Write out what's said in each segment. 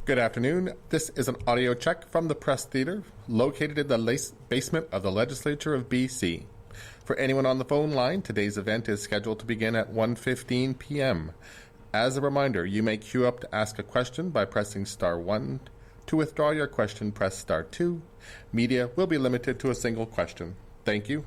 Good afternoon. This is an audio check from the Press Theatre, located in the basement of the Legislature of BC. For anyone on the phone line, today's event is scheduled to begin at 1:15 p.m. As a reminder, you may queue up to ask a question by pressing star 1. To withdraw your question, press star 2. Media will be limited to a single question. Thank you.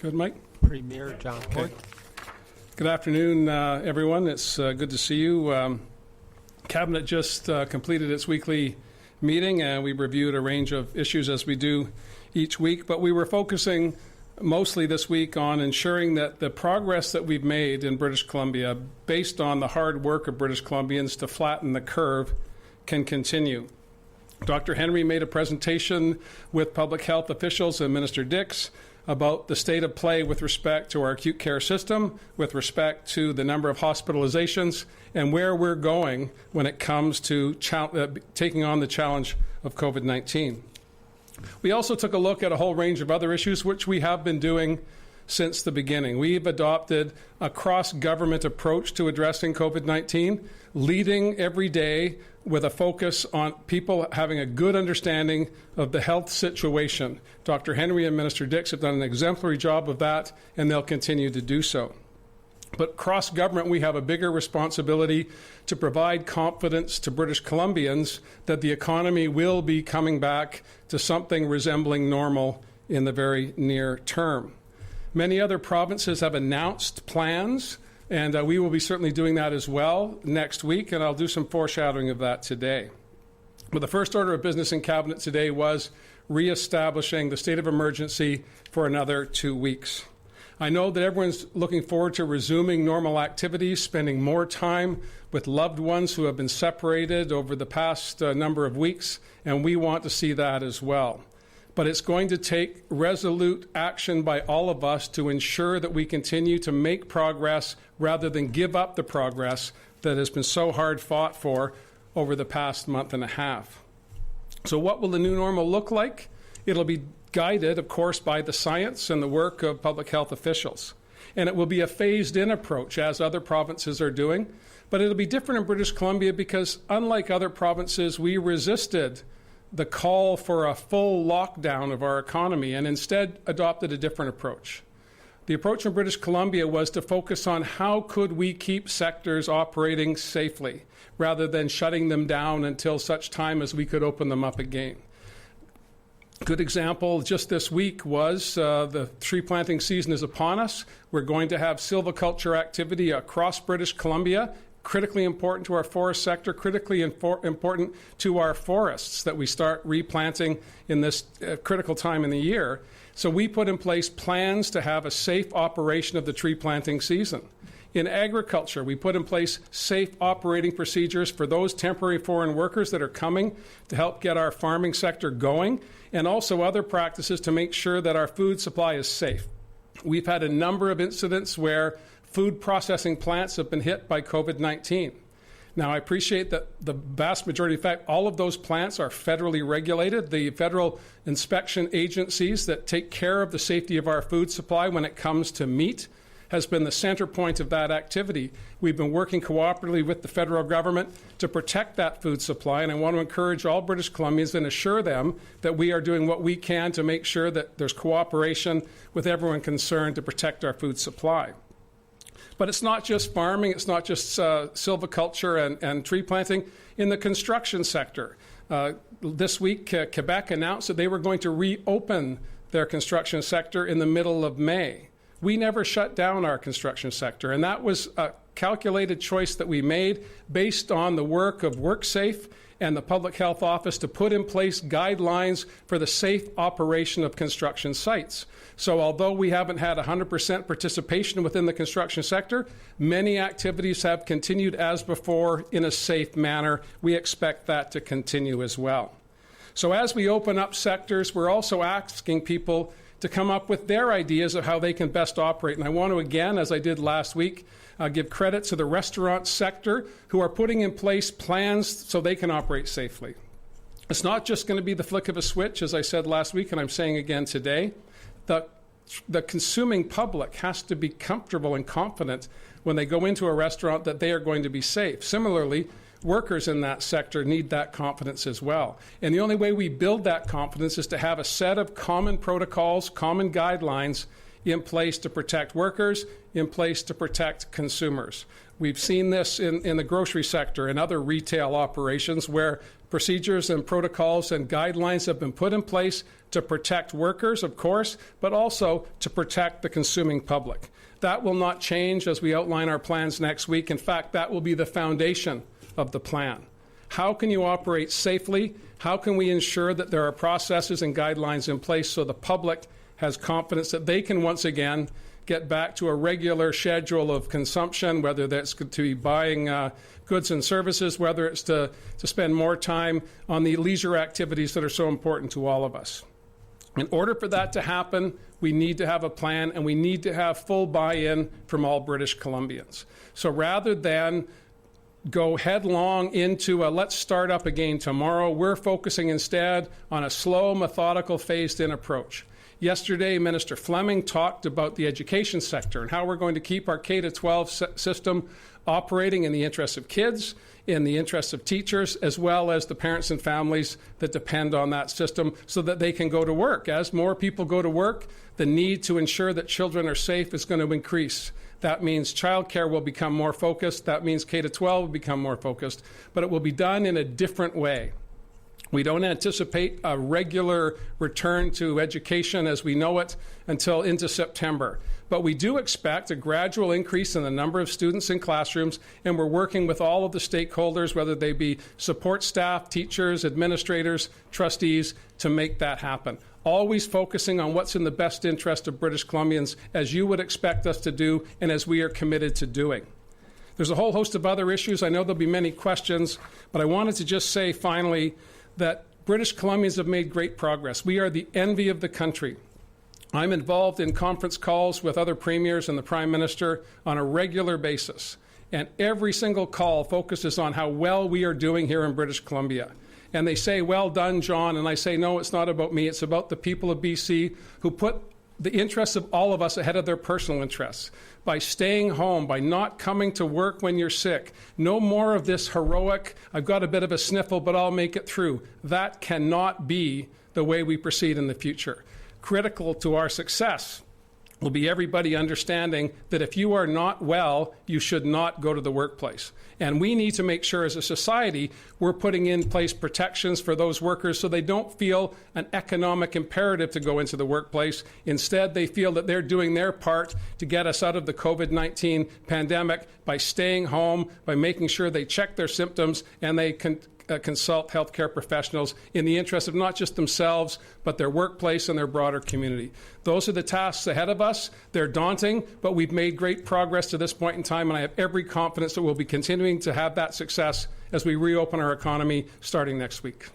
Good, Mike? Premier John Horgan. Good afternoon, everyone. It's good to see you. Cabinet just completed its weekly meeting, and we reviewed a range of issues as we do each week, but we were focusing mostly this week on ensuring that the progress that we've made in British Columbia, based on the hard work of British Columbians to flatten the curve, can continue. Dr. Henry made a presentation with public health officials and Minister Dix about the state of play with respect to our acute care system, with respect to the number of hospitalizations, and where we're going when it comes to taking on the challenge of COVID-19. We also took a look at a whole range of other issues, which we have been doing since the beginning. We've adopted a cross-government approach to addressing COVID-19, leading every day with a focus on people having a good understanding of the health situation. Dr. Henry and Minister Dix have done an exemplary job of that, and they'll continue to do so. But cross-government, we have a bigger responsibility to provide confidence to British Columbians that the economy will be coming back to something resembling normal in the very near term. Many other provinces have announced plans, and we will be certainly doing that as well next week, and I'll do some foreshadowing of that today. But the first order of business in Cabinet today was reestablishing the state of emergency for another 2 weeks. I know that everyone's looking forward to resuming normal activities, spending more time with loved ones who have been separated over the past number of weeks, and we want to see that as well. But it's going to take resolute action by all of us to ensure that we continue to make progress rather than give up the progress that has been so hard fought for over the past month and a half. So what will the new normal look like? It'll be guided, of course, by the science and the work of public health officials. And it will be a phased-in approach, as other provinces are doing. But it'll be different in British Columbia because, unlike other provinces, we resisted the call for a full lockdown of our economy and instead adopted a different approach. The approach in British Columbia was to focus on how could we keep sectors operating safely rather than shutting them down until such time as we could open them up again. Good example just this week was the tree planting season is upon us. We're going to have silviculture activity across British Columbia, critically important to our forest sector, critically important to our forests that we start replanting in this critical time in the year. So we put in place plans to have a safe operation of the tree planting season. In agriculture, we put in place safe operating procedures for those temporary foreign workers that are coming to help get our farming sector going, and also other practices to make sure that our food supply is safe. We've had a number of incidents where food processing plants have been hit by COVID-19. Now, I appreciate that the vast majority, in fact, all of those plants are federally regulated. The federal inspection agencies that take care of the safety of our food supply when it comes to meat has been the center point of that activity. We've been working cooperatively with the federal government to protect that food supply, and I want to encourage all British Columbians and assure them that we are doing what we can to make sure that there's cooperation with everyone concerned to protect our food supply. But it's not just farming, it's not just silviculture and tree planting. In the construction sector, this week Quebec announced that they were going to reopen their construction sector in the middle of May. We never shut down our construction sector, and that was a calculated choice that we made based on the work of WorkSafe and the Public Health Office to put in place guidelines for the safe operation of construction sites. So although we haven't had 100% participation within the construction sector, many activities have continued as before in a safe manner. We expect that to continue as well. So as we open up sectors, we're also asking people to come up with their ideas of how they can best operate. And I want to, again, as I did last week, give credit to the restaurant sector who are putting in place plans so they can operate safely. It's not just going to be the flick of a switch, as I said last week, and I'm saying again today. The consuming public has to be comfortable and confident when they go into a restaurant that they are going to be safe. Similarly, workers in that sector need that confidence as well. And the only way we build that confidence is to have a set of common protocols, common guidelines in place to protect workers, in place to protect consumers. We've seen this in the grocery sector and other retail operations where procedures and protocols and guidelines have been put in place to protect workers, of course, but also to protect the consuming public. That will not change as we outline our plans next week. In fact, that will be the foundation of the plan. How can you operate safely? How can we ensure that there are processes and guidelines in place so the public has confidence that they can once again get back to a regular schedule of consumption, whether that's to be buying goods and services, whether it's to spend more time on the leisure activities that are so important to all of us. In order for that to happen, we need to have a plan and we need to have full buy-in from all British Columbians. So rather than go headlong into a let's start up again tomorrow, we're focusing instead on a slow, methodical, phased-in approach. Yesterday, Minister Fleming talked about the education sector and how we're going to keep our K-12 system operating in the interests of kids, in the interests of teachers, as well as the parents and families that depend on that system so that they can go to work. As more people go to work, the need to ensure that children are safe is going to increase. That means childcare will become more focused. That means K-12 will become more focused, but it will be done in a different way. We don't anticipate a regular return to education as we know it until into September. But we do expect a gradual increase in the number of students in classrooms, and we're working with all of the stakeholders, whether they be support staff, teachers, administrators, trustees, to make that happen. Always focusing on what's in the best interest of British Columbians, as you would expect us to do and as we are committed to doing. There's a whole host of other issues. I know there'll be many questions, but I wanted to just say finally that British Columbians have made great progress. We are the envy of the country. I'm involved in conference calls with other premiers and the Prime Minister on a regular basis, and every single call focuses on how well we are doing here in British Columbia. And they say, well done, John, and I say, no, it's not about me, it's about the people of BC who put the interests of all of us ahead of their personal interests. By staying home, by not coming to work when you're sick. No more of this heroic, I've got a bit of a sniffle, but I'll make it through. That cannot be the way we proceed in the future. Critical to our success will be everybody understanding that if you are not well, you should not go to the workplace. And we need to make sure as a society we're putting in place protections for those workers so they don't feel an economic imperative to go into the workplace. Instead, they feel that they're doing their part to get us out of the COVID-19 pandemic by staying home, by making sure they check their symptoms and they consult healthcare professionals in the interest of not just themselves, but their workplace and their broader community. Those are the tasks ahead of us. They're daunting, but we've made great progress to this point in time, and I have every confidence that we'll be continuing to have that success as we reopen our economy starting next week.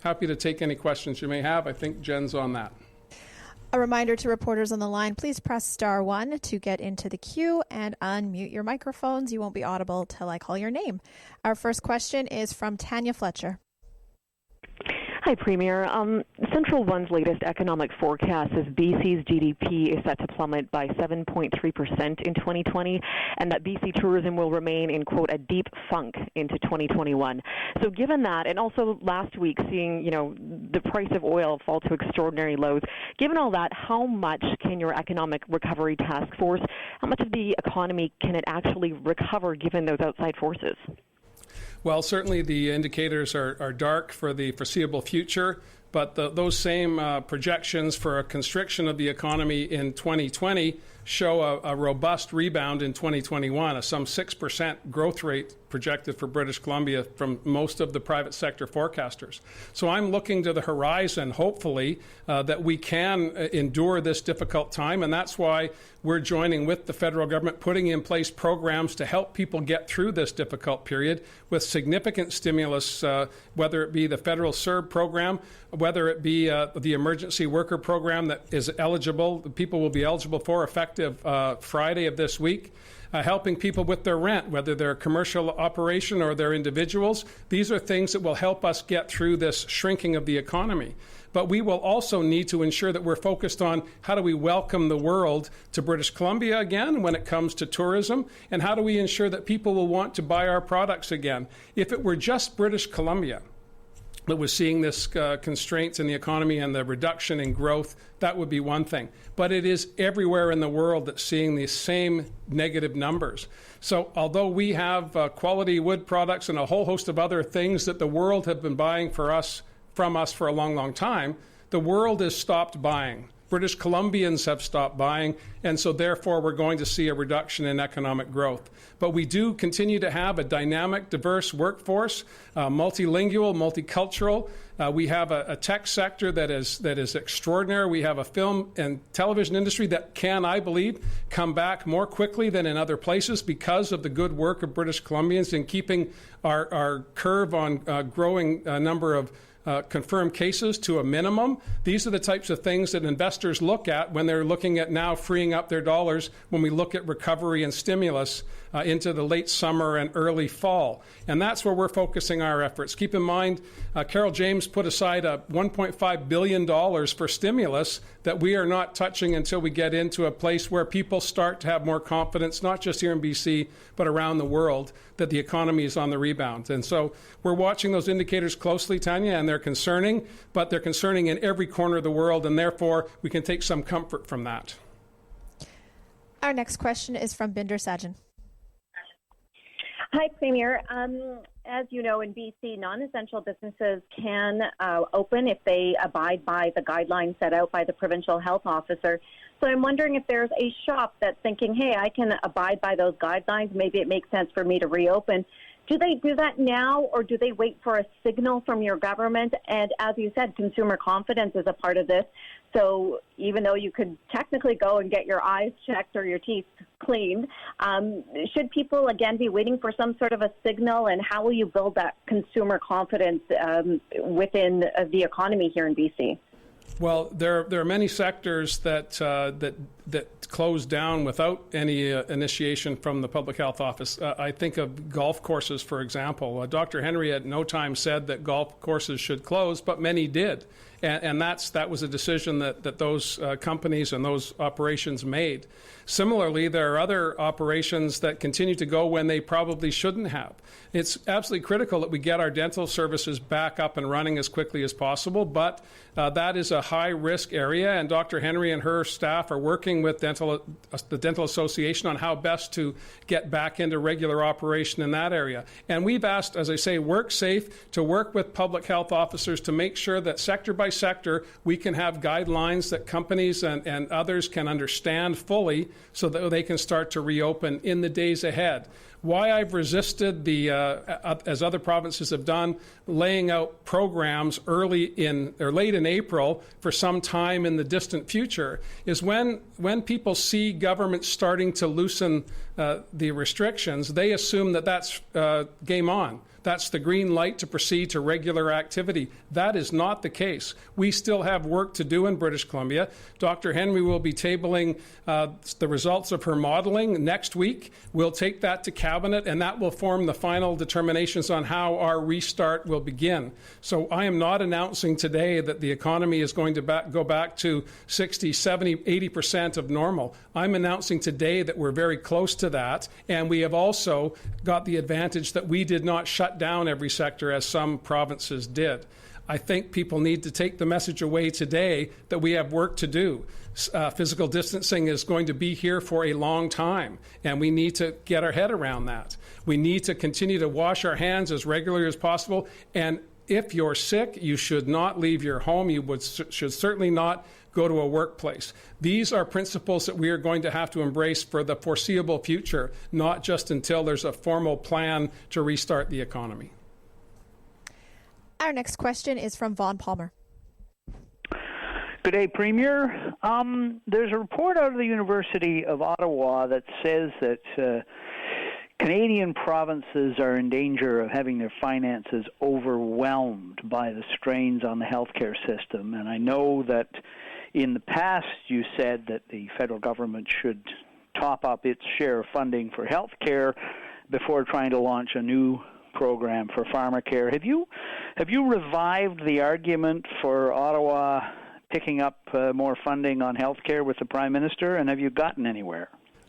Happy to take any questions you may have. I think Jen's on that. A reminder to reporters on the line, please press star 1 to get into the queue and unmute your microphones. You won't be audible till I call your name. Our first question is from Tanya Fletcher. Hi, Premier. Central One's latest economic forecast says BC's GDP is set to plummet by 7.3% in 2020, and that BC tourism will remain in, quote, a deep funk into 2021. So given that, and also last week seeing, the price of oil fall to extraordinary lows, given all that, how much can your economic recovery task force, how much of the economy can it actually recover given those outside forces? Well, certainly the indicators are dark for the foreseeable future, but those same projections for a constriction of the economy in 2020 show a robust rebound in 2021, a some 6% growth rate projected for British Columbia from most of the private sector forecasters. So I'm looking to the horizon, hopefully, that we can endure this difficult time, and that's why we're joining with the federal government, putting in place programs to help people get through this difficult period with significant stimulus, whether it be the federal CERB program, whether it be the emergency worker program that is eligible, people will be eligible for effective Friday of this week. Helping people with their rent, whether they're a commercial operation or they're individuals. These are things that will help us get through this shrinking of the economy. But we will also need to ensure that we're focused on how do we welcome the world to British Columbia again when it comes to tourism, and how do we ensure that people will want to buy our products again. If it were just British Columbia, that was seeing this constraints in the economy and the reduction in growth, that would be one thing. But it is everywhere in the world that's seeing these same negative numbers. So although we have quality wood products and a whole host of other things that the world have been buying from us for a long, long time, the world has stopped buying. British Columbians have stopped buying, and so therefore we're going to see a reduction in economic growth. But we do continue to have a dynamic, diverse workforce, multilingual, multicultural. We have a tech sector that is extraordinary. We have a film and television industry that can, I believe, come back more quickly than in other places because of the good work of British Columbians in keeping our curve on growing number of confirmed cases to a minimum. These are the types of things that investors look at when they're looking at now freeing up their dollars when we look at recovery and stimulus into the late summer and early fall. And that's where we're focusing our efforts. Keep in mind, Carol James put aside $1.5 billion for stimulus that we are not touching until we get into a place where people start to have more confidence, not just here in BC, but around the world, that the economy is on the rebound. And so we're watching those indicators closely, Tanya, and they're concerning, but they're concerning in every corner of the world, and therefore we can take some comfort from that. Our next question is from Binder Sajan. Hi, Premier. As you know, in BC, non-essential businesses can open if they abide by the guidelines set out by the provincial health officer. So I'm wondering if there's a shop that's thinking, hey, I can abide by those guidelines. Maybe it makes sense for me to reopen. Do they do that now, or do they wait for a signal from your government? And as you said, consumer confidence is a part of this. So even though you could technically go and get your eyes checked or your teeth cleaned, should people, again, be waiting for some sort of a signal? And how will you build that consumer confidence within the economy here in BC? Well, there are many sectors that closed down without any initiation from the public health office. I think of golf courses, for example. Dr. Henry at no time said that golf courses should close, but many did. And that was a decision that those companies and those operations made. Similarly, there are other operations that continue to go when they probably shouldn't have. It's absolutely critical that we get our dental services back up and running as quickly as possible, but that is a high-risk area, and Dr. Henry and her staff are working with the Dental Association on how best to get back into regular operation in that area. And we've asked, as I say, WorkSafe to work with public health officers to make sure that sector by sector we can have guidelines that companies and others can understand fully so that they can start to reopen in the days ahead. Why I've resisted as other provinces have done, laying out programs late in April for some time in the distant future is when people see government starting to loosen the restrictions, they assume that that's game on. That's the green light to proceed to regular activity. That is not the case. We still have work to do in British Columbia. Dr. Henry will be tabling the results of her modeling next week. We'll take that to Cabinet, and that will form the final determinations on how our restart will begin. So I am not announcing today that the economy is going to go back to 60, 70, 80% of normal. I'm announcing today that we're very close to that, and we have also got the advantage that we did not shut down every sector as some provinces did. I think people need to take the message away today that we have work to do. Physical distancing is going to be here for a long time, and we need to get our head around that. We need to continue to wash our hands as regularly as possible, and if you're sick, you should not leave your home. You should certainly not go to a workplace. These are principles that we are going to have to embrace for the foreseeable future, not just until there's a formal plan to restart the economy. Our next question is from Vaughn Palmer. Good day, Premier. There's a report out of the University of Ottawa that says that Canadian provinces are in danger of having their finances overwhelmed by the strains on the healthcare system. And I know that in the past you said that the federal government should top up its share of funding for healthcare before trying to launch a new program for pharmacare. Have you revived the argument for Ottawa picking up more funding on healthcare with the Prime Minister, and have you gotten anywhere?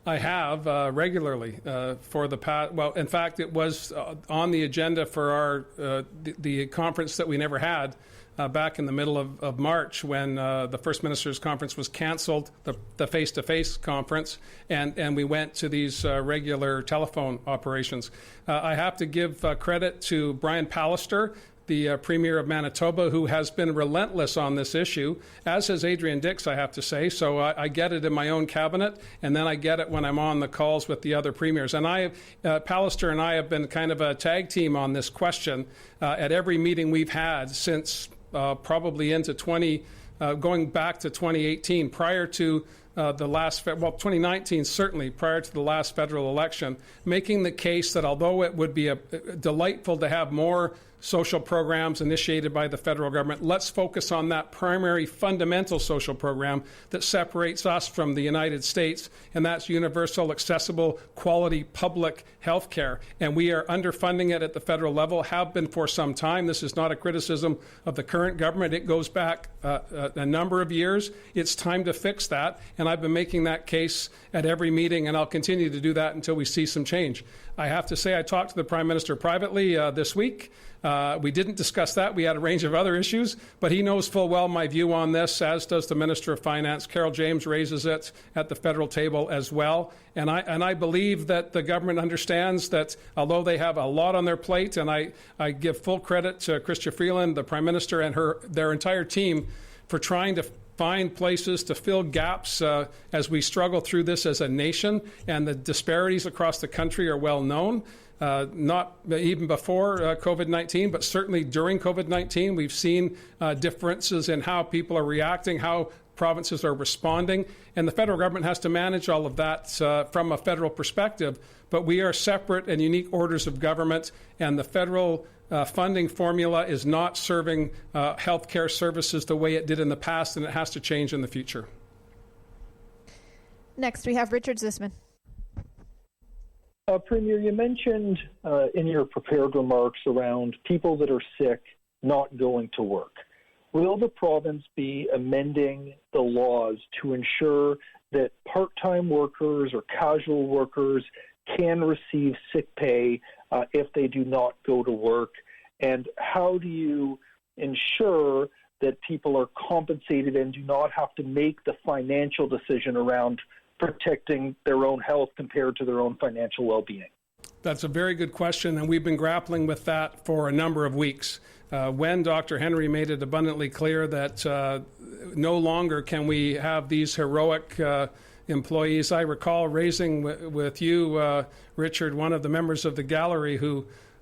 I have regularly for the past. Well, in fact, it was on the agenda for our the conference that we never had back in the middle of March when the First Minister's Conference was canceled, the face-to-face conference, and we went to these regular telephone operations. I have to give credit to Brian Pallister, the Premier of Manitoba, who has been relentless on this issue, as has Adrian Dix, I have to say. So I get it in my own cabinet, and then I get it when I'm on the calls with the other premiers. And Pallister and I have been kind of a tag team on this question at every meeting we've had since probably into going back to 2018, prior to the last, 2019 certainly, prior to the last federal election, making the case that although it would be delightful to have more social programs initiated by the federal government, let's focus on that primary fundamental social program that separates us from the United States, and that's universal, accessible, quality public health care. And we are underfunding it at the federal level, have been for some time. This is not a criticism of the current government. It goes back a number of years. It's time to fix that, and I've been making that case at every meeting, and I'll continue to do that until we see some change. I have to say I talked to the Prime Minister privately this week. We didn't discuss that. We had a range of other issues, but he knows full well my view on this, as does the Minister of Finance. Carol James raises it at the federal table as well. And I believe that the government understands that although they have a lot on their plate, and I give full credit to Chrystia Freeland, the Prime Minister, and their entire team for trying to find places to fill gaps as we struggle through this as a nation, and the disparities across the country are well known. Not even before COVID-19, but certainly during COVID-19, we've seen differences in how people are reacting, how provinces are responding, and the federal government has to manage all of that from a federal perspective. But we are separate and unique orders of government, and the federal funding formula is not serving health care services the way it did in the past, and it has to change in the future. Next, we have Richard Zisman. Premier, you mentioned in your prepared remarks around people that are sick not going to work. Will the province be amending the laws to ensure that part-time workers or casual workers can receive sick pay if they do not go to work? And how do you ensure that people are compensated and do not have to make the financial decision around protecting their own health compared to their own financial well-being? That's a very good question, and we've been grappling with that for a number of weeks. When Dr. Henry made it abundantly clear that no longer can we have these heroic employees, I recall raising with you, Richard, one of the members of the gallery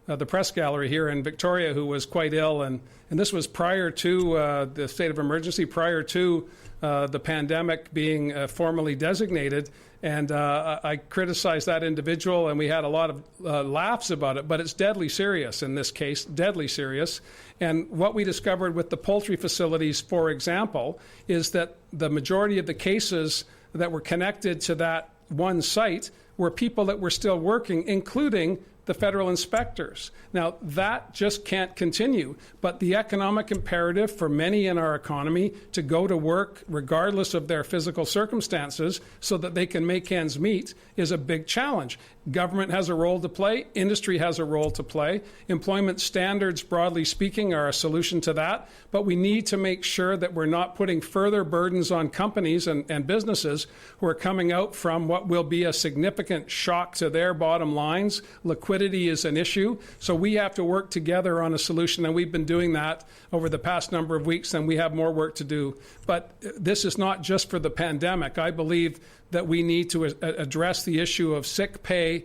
the press gallery here in Victoria, who was quite ill, and this was prior to the state of emergency, prior to the pandemic being formally designated, and I criticized that individual, and we had a lot of laughs about it, but it's deadly serious in this case, deadly serious. And what we discovered with the poultry facilities, for example, is that the majority of the cases that were connected to that one site were people that were still working, including the federal inspectors. Now, that just can't continue, but the economic imperative for many in our economy to go to work regardless of their physical circumstances so that they can make ends meet is a big challenge. Government has a role to play. Industry has a role to play. Employment standards, broadly speaking, are a solution to that, but we need to make sure that we're not putting further burdens on companies and businesses who are coming out from what will be a significant shock to their bottom lines. Liquidity is an issue, so we have to work together on a solution, and we've been doing that over the past number of weeks, and we have more work to do. But this is not just for the pandemic. I believe that we need to address the issue of sick pay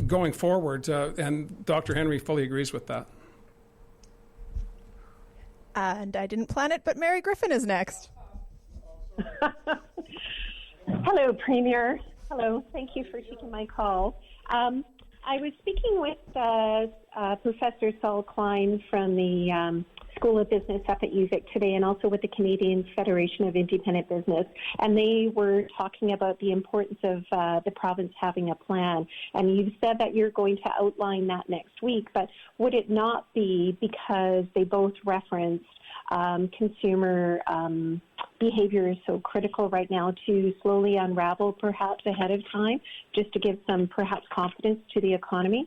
going forward, and Dr. Henry fully agrees with that. And I didn't plan it, but Mary Griffin is next. Hello, Premier. Hello. Thank you for taking my call. I was speaking with Professor Saul Klein from the School of Business up at UVic today, and also with the Canadian Federation of Independent Business, and they were talking about the importance of the province having a plan. And you've said that you're going to outline that next week, but would it not be, because they both referenced consumer behavior is so critical right now, to slowly unravel perhaps ahead of time, just to give some perhaps confidence to the economy?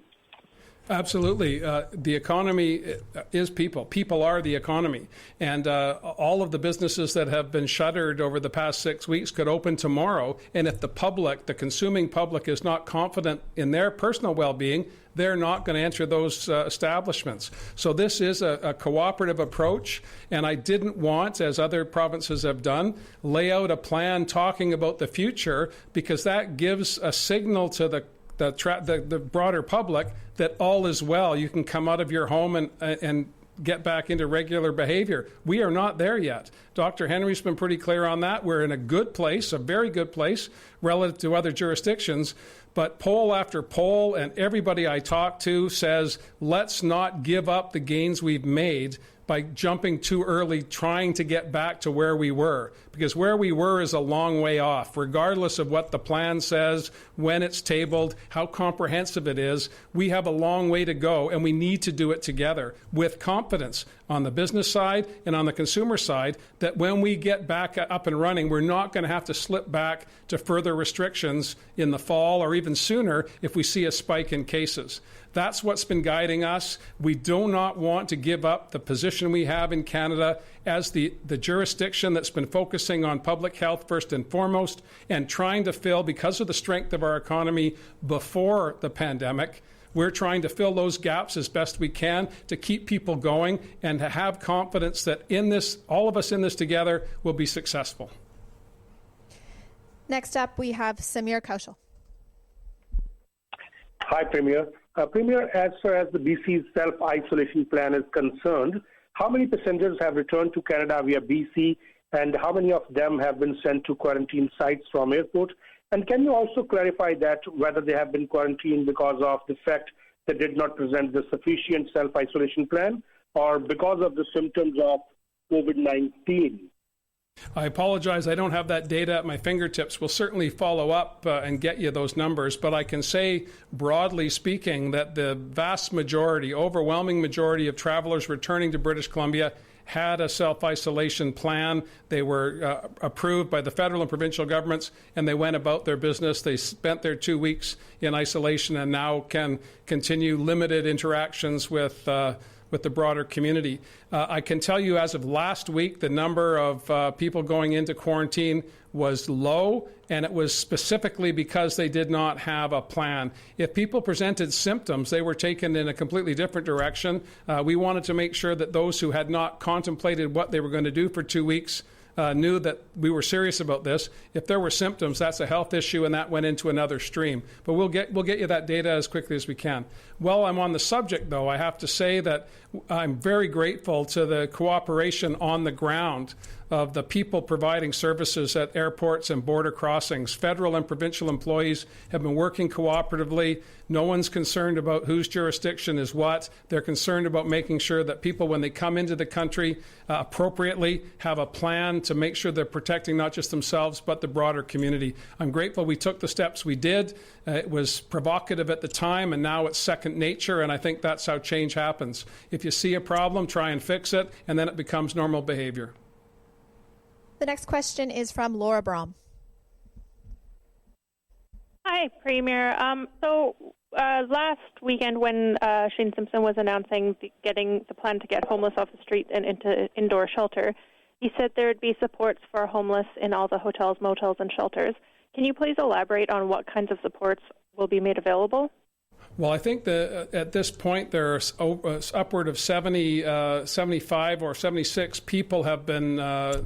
Absolutely. The economy is people. People are the economy. And all of the businesses that have been shuttered over the past 6 weeks could open tomorrow. And if the public, the consuming public, is not confident in their personal well-being, they're not going to enter those establishments. So this is a cooperative approach. And I didn't want, as other provinces have done, lay out a plan talking about the future, because that gives a signal to the broader public that all is well. You can come out of your home and get back into regular behavior. We are not there yet. Dr. Henry's been pretty clear on that. We're in a good place, a very good place relative to other jurisdictions. But poll after poll and everybody I talk to says, let's not give up the gains we've made by jumping too early, trying to get back to where we were. Because where we were is a long way off, regardless of what the plan says, when it's tabled, how comprehensive it is. We have a long way to go, and we need to do it together with confidence on the business side and on the consumer side, that when we get back up and running, we're not going to have to slip back to further restrictions in the fall or even sooner if we see a spike in cases. That's what's been guiding us. We do not want to give up the position we have in Canada as the jurisdiction that's been focusing on public health first and foremost, and trying to fill, because of the strength of our economy before the pandemic, we're trying to fill those gaps as best we can to keep people going and to have confidence that in this, all of us in this together will be successful. Next up, we have Samir Kaushal. Hi, Premier. Premier, as far as the BC's self-isolation plan is concerned, how many passengers have returned to Canada via BC, and how many of them have been sent to quarantine sites from airport? And can you also clarify that whether they have been quarantined because of the fact they did not present the sufficient self-isolation plan, or because of the symptoms of COVID-19? I apologize. I don't have that data at my fingertips. We'll certainly follow up and get you those numbers. But I can say, broadly speaking, that the vast majority, overwhelming majority of travelers returning to British Columbia had a self-isolation plan. They were approved by the federal and provincial governments, and they went about their business. They spent their 2 weeks in isolation and now can continue limited interactions with the broader community. I can tell you, as of last week, the number of people going into quarantine was low, and it was specifically because they did not have a plan. If people presented symptoms, they were taken in a completely different direction. We wanted to make sure that those who had not contemplated what they were going to do for 2 weeks knew that we were serious about this. If there were symptoms, that's a health issue, and that went into another stream. But we'll get you that data as quickly as we can. While I'm on the subject, though, I have to say that I'm very grateful to the cooperation on the ground of the people providing services at airports and border crossings. Federal and provincial employees have been working cooperatively. No one's concerned about whose jurisdiction is what. They're concerned about making sure that people, when they come into the country appropriately, have a plan to make sure they're protecting not just themselves but the broader community. I'm grateful we took the steps we did. It was provocative at the time, and now it's second nature, and I think that's how change happens. If you see a problem, try and fix it, and then it becomes normal behavior. The next question is from Laura Brom. Hi, Premier. Last weekend when Shane Simpson was announcing getting the plan to get homeless off the street and into indoor shelter, he said there would be supports for homeless in all the hotels, motels, and shelters. Can you please elaborate on what kinds of supports will be made available? Well, I think that at this point there are upward of 75 or 76 people have been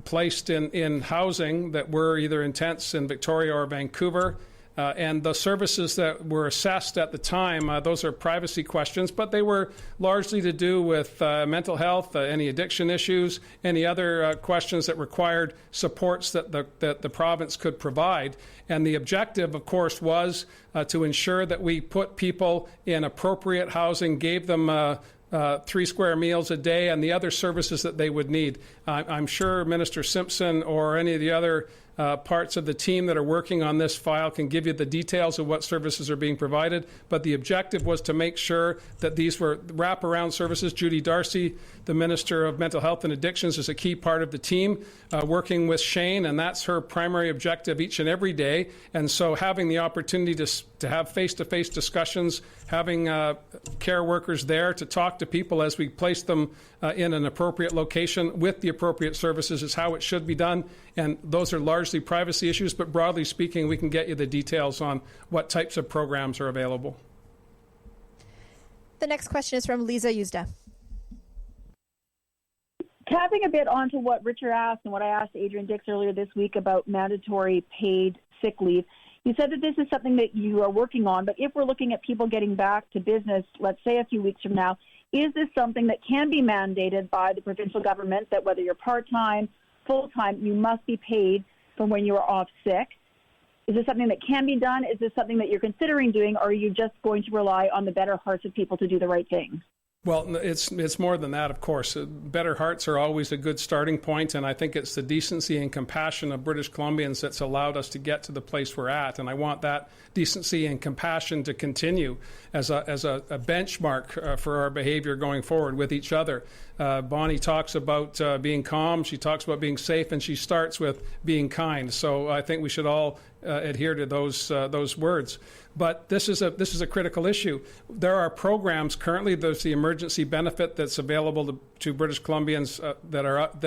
placed in housing that were either in tents in Victoria or Vancouver. And the services that were assessed at the time, those are privacy questions, but they were largely to do with mental health, any addiction issues, any other questions that required supports that the province could provide. And the objective, of course, was to ensure that we put people in appropriate housing, gave them 3 square meals a day and the other services that they would need. I'm sure Minister Simpson or any of the other parts of the team that are working on this file can give you the details of what services are being provided, but the objective was to make sure that these were wraparound services. Judy Darcy, the Minister of Mental Health and Addictions, is a key part of the team working with Shane, and that's her primary objective each and every day. And so having the opportunity to have face-to-face discussions, having care workers there to talk to people as we place them in an appropriate location with the appropriate services is how it should be done. And those are largely privacy issues, but broadly speaking, we can get you the details on what types of programs are available. The next question is from Lisa Yuzda. Tapping a bit onto what Richard asked and what I asked Adrian Dix earlier this week about mandatory paid sick leave, you said that this is something that you are working on, but if we're looking at people getting back to business, let's say a few weeks from now, is this something that can be mandated by the provincial government, that whether you're part-time, full-time, you must be paid for when you are off sick? Is this something that can be done? Is this something that you're considering doing, or are you just going to rely on the better hearts of people to do the right thing? Well, it's more than that, of course. Better hearts are always a good starting point, and I think it's the decency and compassion of British Columbians that's allowed us to get to the place we're at, and I want that decency and compassion to continue as a benchmark for our behavior going forward with each other. Bonnie talks about being calm, she talks about being safe, and she starts with being kind. So I think we should all adhere to those words. But this is a critical issue. There are programs currently. There's the emergency benefit that's available to British Columbians that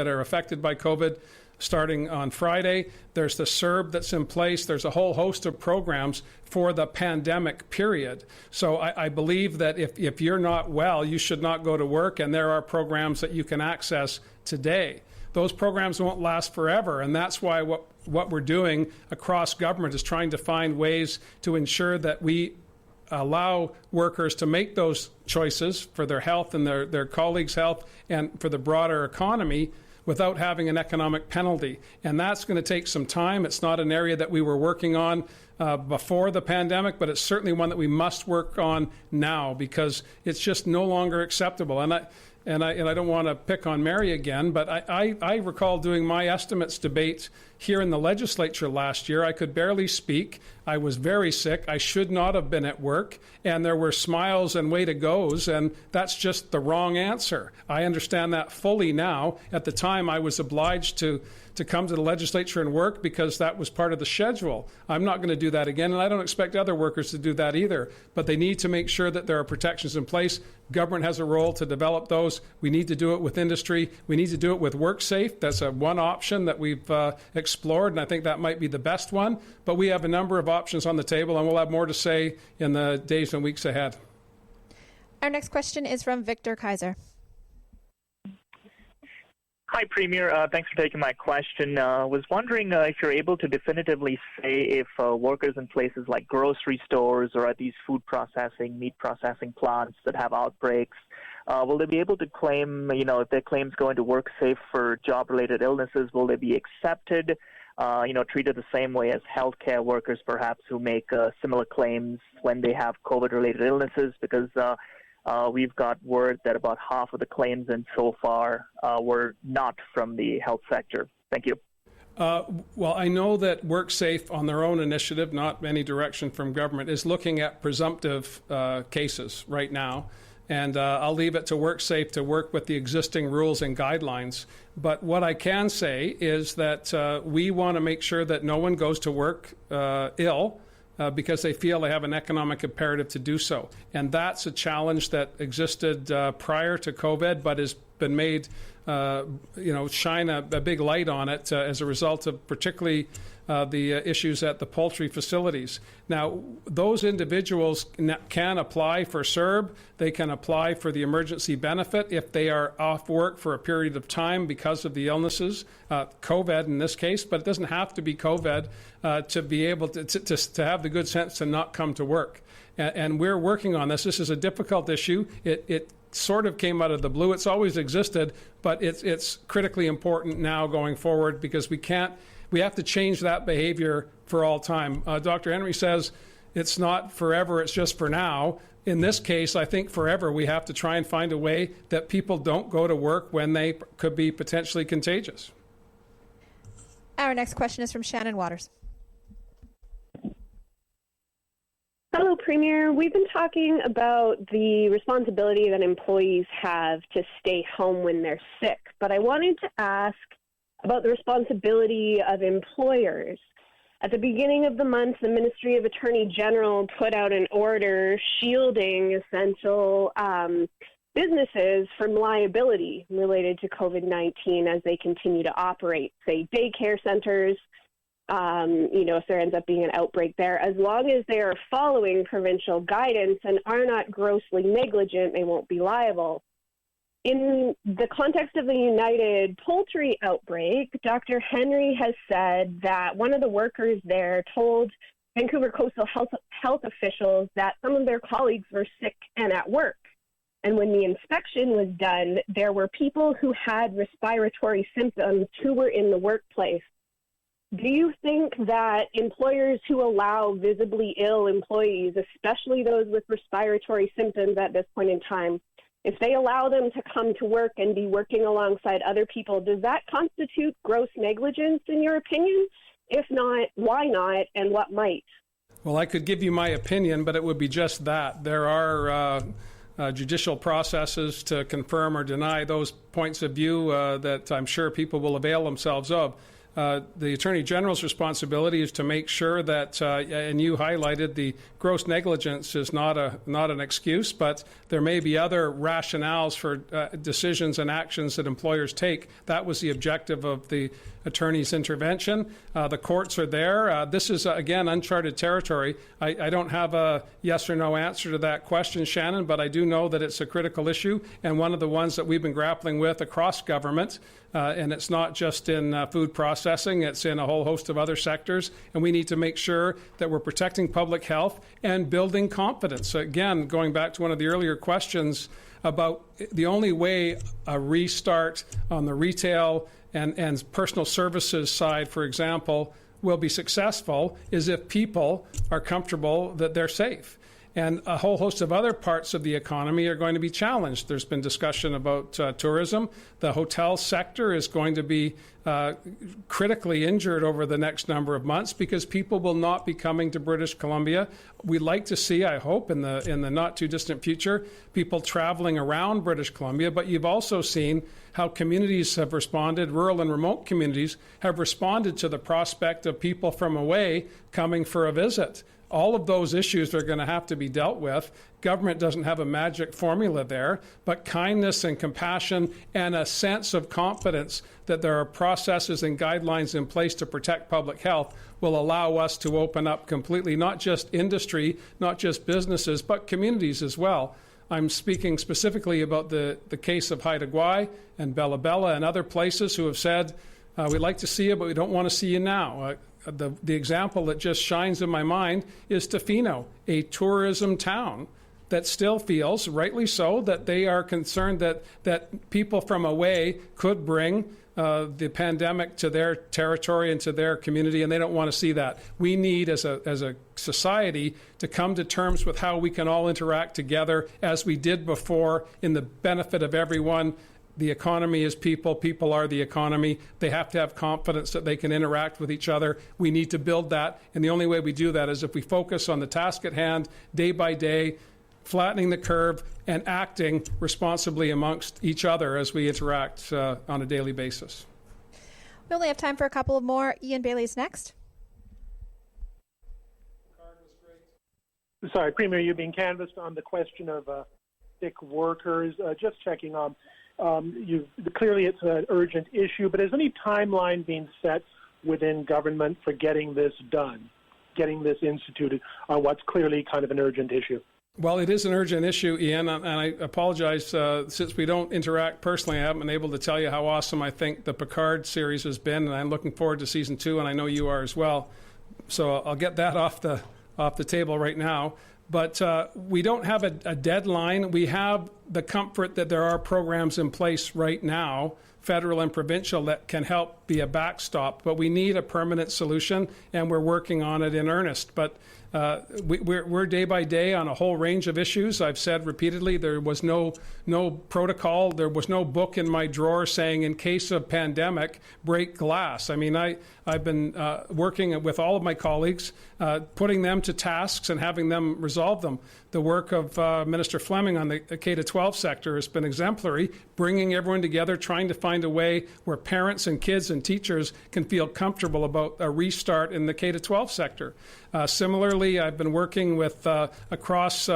are affected by COVID, starting on Friday. There's the CERB that's in place. There's a whole host of programs for the pandemic period. So I believe that if you're not well, you should not go to work, and there are programs that you can access today. Those programs won't last forever, and that's why what we're doing across government is trying to find ways to ensure that we allow workers to make those choices for their health and their colleagues' health and for the broader economy without having an economic penalty. And that's going to take some time. It's not an area that we were working on before the pandemic, but it's certainly one that we must work on now because it's just no longer acceptable. And I don't want to pick on Mary again, but I recall doing my estimates debate here in the legislature last year. I could barely speak. I was very sick. I should not have been at work. And there were smiles and way to goes, and that's just the wrong answer. I understand that fully now. At the time, I was obliged to come to the legislature and work because that was part of the schedule. I'm not going to do that again, and I don't expect other workers to do that either. But they need to make sure that there are protections in place. Government has a role to develop those. We need to do it with industry. We need to do it with WorkSafe. That's one option that we've explored, and I think that might be the best one. But we have a number of options on the table, and we'll have more to say in the days and weeks ahead. Our next question is from Victor Kaiser. Hi, Premier. Thanks for taking my question. Was wondering if you're able to definitively say if workers in places like grocery stores or at these food processing, meat processing plants that have outbreaks, will they be able to claim, if their claims go into WorkSafe for job-related illnesses, will they be accepted, treated the same way as healthcare workers perhaps who make similar claims when they have COVID-related illnesses? Because we've got word that about half of the claims in so far were not from the health sector. Thank you. Well, I know that WorkSafe, on their own initiative, not any direction from government, is looking at presumptive cases right now. And I'll leave it to WorkSafe to work with the existing rules and guidelines. But what I can say is that we want to make sure that no one goes to work ill because they feel they have an economic imperative to do so. And that's a challenge that existed prior to COVID, but has been made, shine a big light on it as a result of particularly the issues at the poultry facilities. Now, those individuals can apply for CERB. They can apply for the emergency benefit if they are off work for a period of time because of the illnesses, COVID in this case, but it doesn't have to be COVID to be able to have the good sense to not come to work. And we're working on this. This is a difficult issue. It sort of came out of the blue. It's always existed, but it's critically important now going forward because we have to change that behavior for all time. Dr. Henry says it's not forever, it's just for now. In this case, I think forever we have to try and find a way that people don't go to work when they could be potentially contagious. Our next question is from Shannon Waters. Hello, Premier. We've been talking about the responsibility that employees have to stay home when they're sick, but I wanted to ask about the responsibility of employers. At the beginning of the month, the Ministry of Attorney General put out an order shielding essential businesses from liability related to COVID-19 as they continue to operate, say daycare centers, if there ends up being an outbreak there. As long as they are following provincial guidance and are not grossly negligent, they won't be liable. In the context of the United Poultry outbreak, Dr. Henry has said that one of the workers there told Vancouver Coastal Health officials that some of their colleagues were sick and at work. And when the inspection was done, there were people who had respiratory symptoms who were in the workplace. Do you think that employers who allow visibly ill employees, especially those with respiratory symptoms at this point in time, if they allow them to come to work and be working alongside other people, does that constitute gross negligence in your opinion? If not, why not, and what might? Well, I could give you my opinion, but it would be just that. There are judicial processes to confirm or deny those points of view that I'm sure people will avail themselves of. The Attorney General's responsibility is to make sure that, and you highlighted, the gross negligence is not an excuse, but there may be other rationales for decisions and actions that employers take. That was the objective of the Attorney's intervention. The courts are there. This is, again, uncharted territory. I don't have a yes or no answer to that question, Shannon, but I do know that it's a critical issue and one of the ones that we've been grappling with across government. And it's not just in food processing, it's in a whole host of other sectors. And we need to make sure that we're protecting public health and building confidence. So again, going back to one of the earlier questions about the only way a restart on the retail and personal services side, for example, will be successful is if people are comfortable that they're safe. And a whole host of other parts of the economy are going to be challenged. There's been discussion about tourism. The hotel sector is going to be critically injured over the next number of months because people will not be coming to British Columbia. We'd like to see, I hope, in the not too distant future, people traveling around British Columbia. But you've also seen how communities have responded, rural and remote communities have responded to the prospect of people from away coming for a visit. All of those issues are going to have to be dealt with. Government doesn't have a magic formula there, but kindness and compassion and a sense of confidence that there are processes and guidelines in place to protect public health will allow us to open up completely, not just industry, not just businesses, but communities as well. I'm speaking specifically about the case of Haida Gwaii and Bella Bella and other places who have said, we'd like to see you, but we don't want to see you now. The example that just shines in my mind is Tofino, a tourism town that still feels, rightly so, that they are concerned that people from away could bring the pandemic to their territory and to their community, and they don't want to see that. We need, as a society, to come to terms with how we can all interact together as we did before in the benefit of everyone. The economy is people. People are the economy. They have to have confidence that they can interact with each other. We need to build that. And the only way we do that is if we focus on the task at hand, day by day, flattening the curve and acting responsibly amongst each other as we interact on a daily basis. We only have time for a couple of more. Ian Bailey's next. Sorry, Premier, you're being canvassed on the question of sick workers. Just checking on. Clearly, it's an urgent issue, but has any timeline been set within government for getting this done, getting this instituted on what's clearly kind of an urgent issue? Well, it is an urgent issue, Ian, and I apologize. Since we don't interact personally, I haven't been able to tell you how awesome I think the Picard series has been, and I'm looking forward to season 2, and I know you are as well. So I'll get that off the table right now. But we don't have a deadline. We have the comfort that there are programs in place right now, federal and provincial, that can help be a backstop. But we need a permanent solution, and we're working on it in earnest. But We're day by day on a whole range of issues. I've said repeatedly there was no protocol, there was no book in my drawer saying in case of pandemic, break glass. I mean, I've been working with all of my colleagues, putting them to tasks and having them resolve them. The work of Minister Fleming on the K-12 sector has been exemplary, bringing everyone together, trying to find a way where parents and kids and teachers can feel comfortable about a restart in the K-12 sector. Similarly, I've been working with across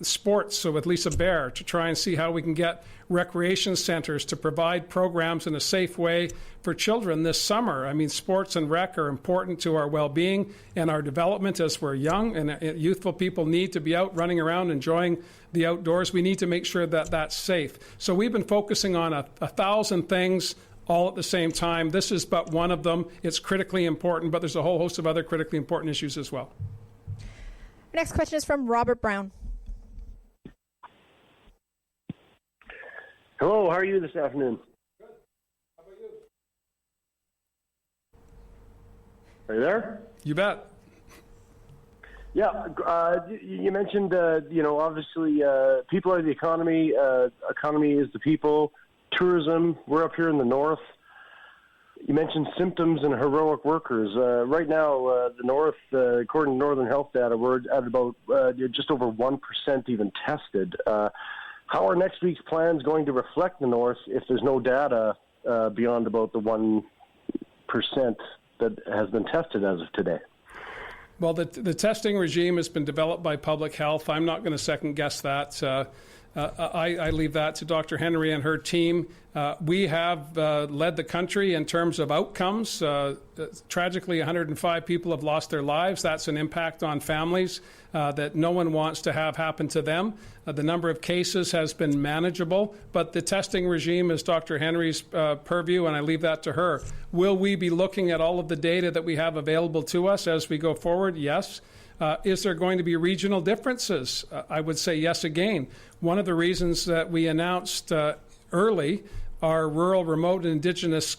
sports, so with Lisa Baer, to try and see how we can get recreation centers to provide programs in a safe way for children this summer. I mean, sports and rec are important to our well-being and our development as we're young, and youthful people need to be out running around enjoying the outdoors. We need to make sure that that's safe. So we've been focusing on 1,000 things all at the same time. This is but one of them. It's critically important, but there's a whole host of other critically important issues as well. Our next question is from Robert Brown. Hello, how are you this afternoon? Good. How about you? Are you there? You bet. Yeah, you mentioned, obviously people are the economy, economy is the people, tourism, we're up here in the north. You mentioned symptoms and heroic workers. Right now, the north, according to Northern Health data, we're at about just over 1% even tested. How are next week's plans going to reflect the north if there's no data beyond about the 1% that has been tested as of today? Well, the testing regime has been developed by public health. I'm not going to second guess that. I leave that to Dr. Henry and her team. We have led the country in terms of outcomes. Tragically, 105 people have lost their lives. That's an impact on families that no one wants to have happen to them. The number of cases has been manageable, but the testing regime is Dr. Henry's purview, and I leave that to her. Will we be looking at all of the data that we have available to us as we go forward? Yes. Is there going to be regional differences? I would say yes again. One of the reasons that we announced early our rural, remote, and Indigenous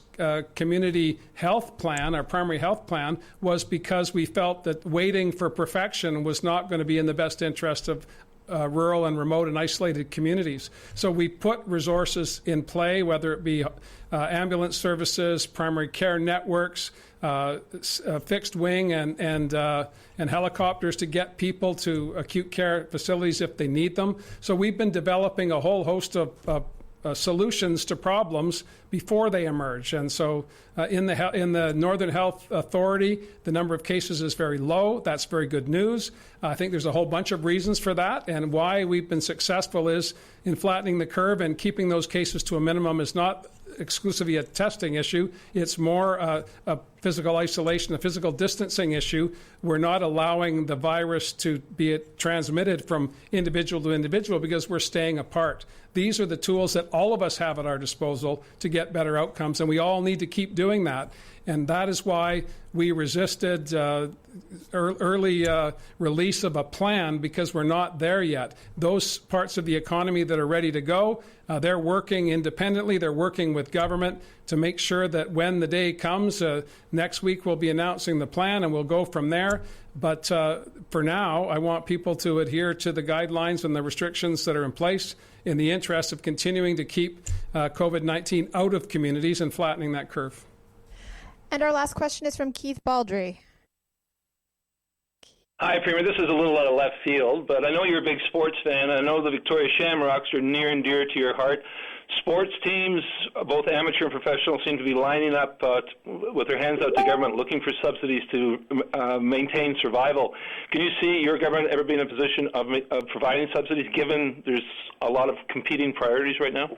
community health plan, our primary health plan, was because we felt that waiting for perfection was not going to be in the best interest of rural and remote and isolated communities. So we put resources in play, whether it be ambulance services, primary care networks, fixed wing and helicopters to get people to acute care facilities if they need them. So we've been developing a whole host of solutions to problems before they emerge. And so in the Northern Health Authority, the number of cases is very low. That's very good news. I think there's a whole bunch of reasons for that. And why we've been successful is in flattening the curve and keeping those cases to a minimum is not exclusively a testing issue. It's more a physical isolation, a physical distancing issue. We're not allowing the virus to be transmitted from individual to individual because we're staying apart. These are the tools that all of us have at our disposal to get better outcomes, and we all need to keep doing that. And that is why we resisted early release of a plan, because we're not there yet. Those parts of the economy that are ready to go, they're working independently. They're working with government to make sure that when the day comes, next week we'll be announcing the plan and we'll go from there. But for now, I want people to adhere to the guidelines and the restrictions that are in place in the interest of continuing to keep COVID-19 out of communities and flattening that curve. And our last question is from Keith Baldry. Hi, Premier. This is a little out of left field, but I know you're a big sports fan. I know the Victoria Shamrocks are near and dear to your heart. Sports teams, both amateur and professional, seem to be lining up with their hands out to government, looking for subsidies to maintain survival. Can you see your government ever be in a position of providing subsidies, given there's a lot of competing priorities right now?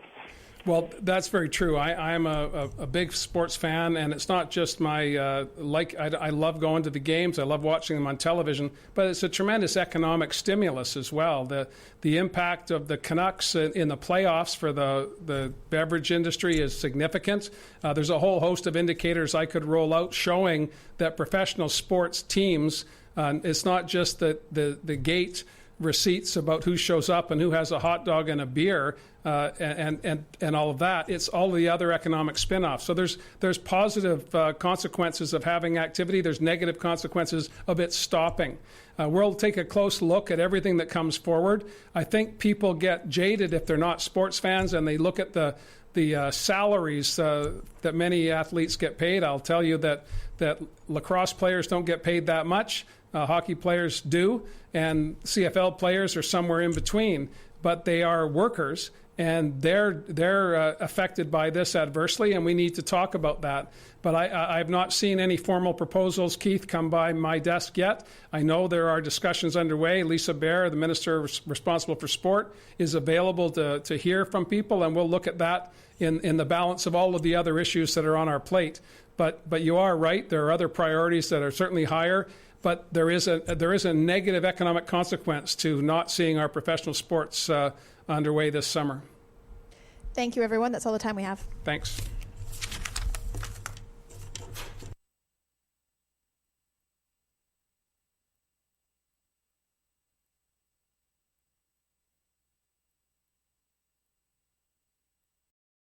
Well, that's very true. I'm a big sports fan, and it's not just my I love going to the games. I love watching them on television, but it's a tremendous economic stimulus as well. The impact of the Canucks in the playoffs for the beverage industry is significant. There's a whole host of indicators I could roll out showing that professional sports teams, it's not just the gate receipts about who shows up and who has a hot dog and a beer and all of that. It's all the other economic spin-offs. So there's positive consequences of having activity. There's negative consequences of it stopping. We'll take a close look at everything that comes forward. I think people get jaded if they're not sports fans and they look at the salaries that many athletes get paid. I'll tell you that lacrosse players don't get paid that much. Hockey players do, and CFL players are somewhere in between. But they are workers, and they're affected by this adversely, and we need to talk about that. But I've not seen any formal proposals, Keith, come by my desk yet. I know there are discussions underway. Lisa Bear, the Minister responsible for sport, is available to hear from people, and we'll look at that in the balance of all of the other issues that are on our plate. But you are right. There are other priorities that are certainly higher. But there is a negative economic consequence to not seeing our professional sports underway this summer. Thank you, everyone. That's all the time we have. Thanks.